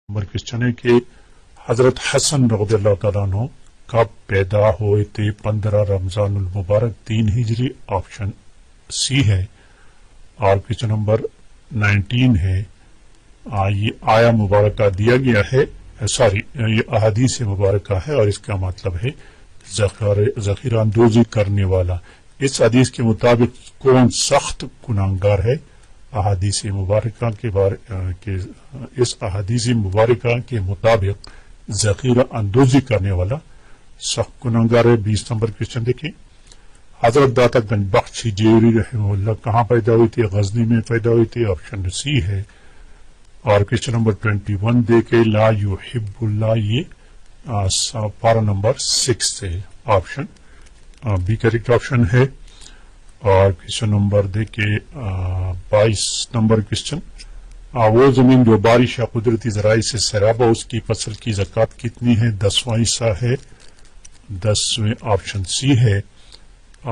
Number question ہے کہ حضرت حسن رضی اللہ تعالیٰ عنہ کب پیدا ہوئے تھے؟ 15 رمضان المبارک 3 ہجری آپشن سی ہے. اور کوشچن نمبر 19 ہے یہ آیا مبارکہ دیا گیا ہے یہ احادیث مبارکہ ہے اور اس کا مطلب ہے ذخیرہ اندوزی کرنے والا. اس حدیث کے مطابق کون سخت گناہگار ہے؟ احادیث مبارکہ اس احادیث مبارکہ کے مطابق ذخیرہ اندوزی کرنے والا سخت گناہگار ہے. 20 نمبر کوشچن دیکھیں. حضرت داتا گنج بخش جیوری رحمہ اللہ کہاں پیدا ہوئی تھی؟ غزنی میں پیدا ہوئی تھی، آپشن سی ہے. اور کوشچن نمبر 21 دیکھیں لا یحب اللہ، یہ پارہ نمبر 6 سے آپشن بی کریکٹ آپشن ہے. اور کوشچن نمبر دیکھیں 22 نمبر کوشچن وہ زمین جو بارش یا قدرتی ذرائع سے سیراب ہو اس کی فصل کی زکوٰۃ کتنی ہے؟ 10واں حصہ ہے، 10ویں آپشن سی ہے.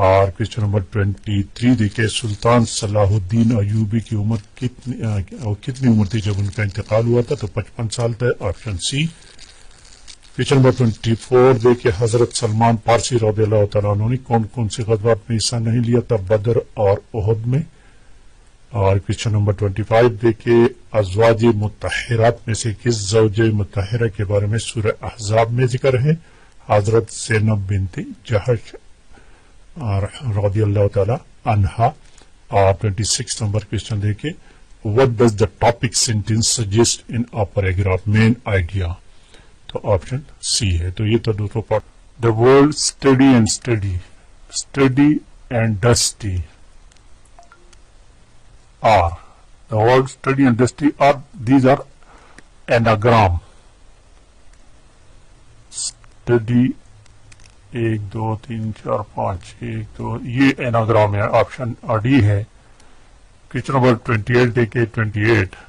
اور کوشچن نمبر 23 دیکھیں سلطان صلاح الدین ایوبی کی عمر کتنی عمر تھی جب ان کا انتقال ہوا تھا؟ تو 55 سال تھا، آپشن سی. کوشچن نمبر 24 دیکھیں حضرت سلمان فارسی رضی اللہ تعالیٰ عنہ نے کون کون سے غزوات میں حصہ نہیں لیا تھا؟ بدر اور احد میں. اور کوشچن نمبر 25 دیکھیں ازواج مطہرات میں سے کس زوجہ مطہرہ کے بارے میں سورہ احزاب میں ذکر ہے؟ حضرت زینب بنت جہش رضی اللہ تعالی عنہا. اور 26 نمبر کوشچن دیکھیں what does the topic sentence suggest in a paragraph main idea؟ تو آپشن سی ہے. تو یہ تو دوسرا part. the world study and dusty are the world study and dusty are these are anagram. study 1 2 3 4 5 1 2 یہ اناگرام ہے، option D ہے. Question number 28 دیکھیں 28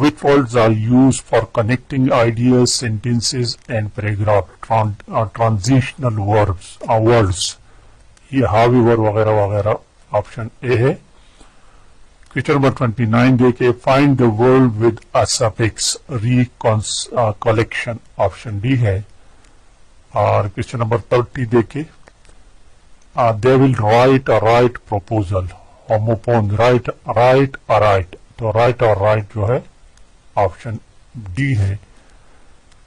which words are used for connecting ideas, sentences and paragraph? transitional words یہ however وغیرہ وغیرہ، option A ہے. Question number 29 دیکھیں find the word with a suffix recollection، option D ہے. اور کوشچن نمبر 30 دیکھیں they will write a right proposal homopon write a right، تو right اور رائٹ جو ہے آپشن ڈی ہے.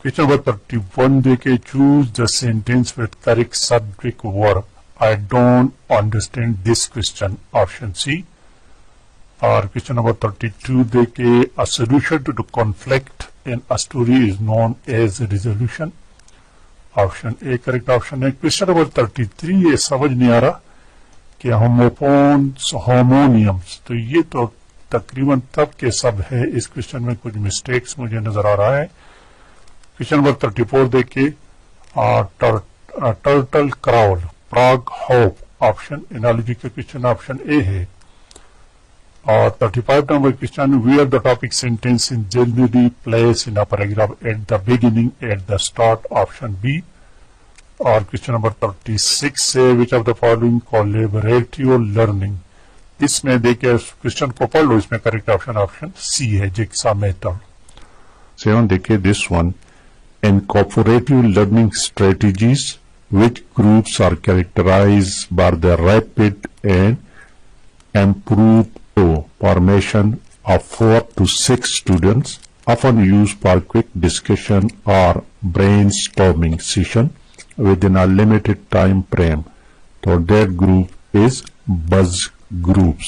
کوشچن نمبر 31 دیکھیں choose the sentence with correct subject verb I don't understand this question, option C. اور question number 32 دیکھیں a solution to the conflict in a story is known as resolution، option a correct option ہے. Question number 33 یہ سمجھ نہیں آ رہا کہ ہوموپونس ہارمونیمس، تو یہ تو تقریباً تب کے سب ہے. اس کوشچن میں کچھ مسٹیکس مجھے نظر آ رہا ہے. کوشچن نمبر 34 دیکھیے turtle crawl frog hop, option analogy کا کوشچن آپشن اے ہے. اور 35 نمبر question where the topic sentence in generally place in paragraph at the beginning at the start, option B. اور کوشچن نمبر 36 سے which of the following collaborative learning, اس میں دیکھیں question کو پڑھ لو، اس میں کریکٹ آپشن سی ہے جگسا میتھڈ. 7 دیکھیں this one in cooperative learning strategies which groups are characterize by the rapid and improved formation of 4 to 6 students often used for quick discussion or brainstorming session within a limited time frame. So that group is buzz groups.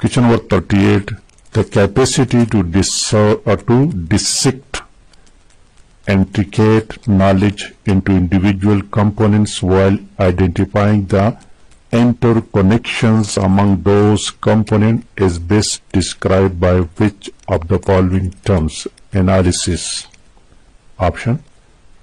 Question number 38. The capacity to dissect intricate knowledge into individual components while identifying the interconnections among those components is best described by which of the following terms? Analysis. Option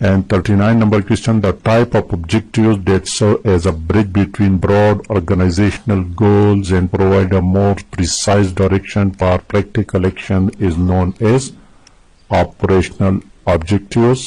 And 39 number question, the type of objectives that serve as a bridge between broad organizational goals and provide a more precise direction for practical action is known as operational objectives.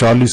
40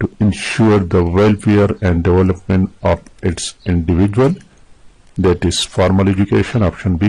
to ensure the welfare and development of its individual. That is formal education. Option B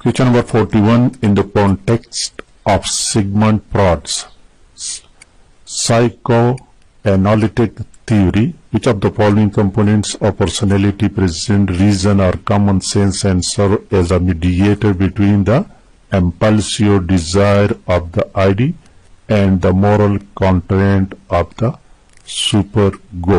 Question number 41 in the context of Sigmund Freud's psychoanalytic theory, which of the following components of personality present reason or common sense and serve as a mediator between the impulsive desire of the ID and the moral content of the superego.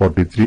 43